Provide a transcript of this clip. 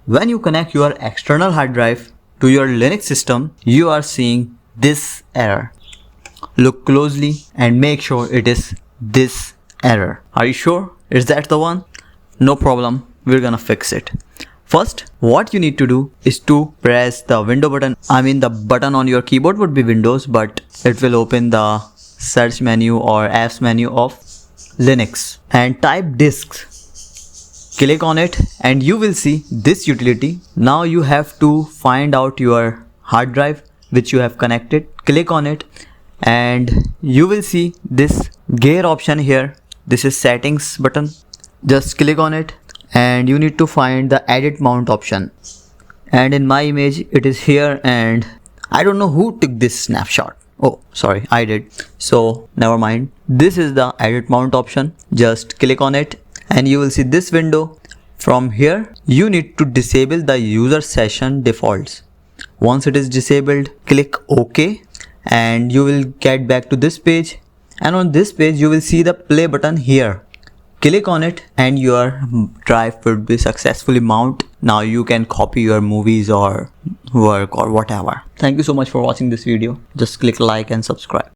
when you connect your external hard drive to your Linux system, you are seeing this error. Look closely and make sure it is this error. Are you sure? Is that the one? No problem, we're gonna fix it. First, what you need to do is to press the window button. I mean, the button on your keyboard would be Windows, but it will open the search menu or apps menu of Linux and type disks. Click on it and you will see this utility. Now you have to find out your hard drive which you have connected. Click on it and you will see this gear option here. This is settings button. Just click on it and you need to find the edit mount option. And in my image it is here, and I don't know who took this snapshot. Oh, sorry, I did. So never mind. This is the edit mount option. Just click on it and you will see this window. From here, you need to disable the user session defaults. Once it is disabled, click OK and you will get back to this page. And on this page, you will see the play button here. Click on it and your drive would be successfully mounted. Now you can copy your movies or work or whatever. Thank you so much for watching this video. Just click like and subscribe.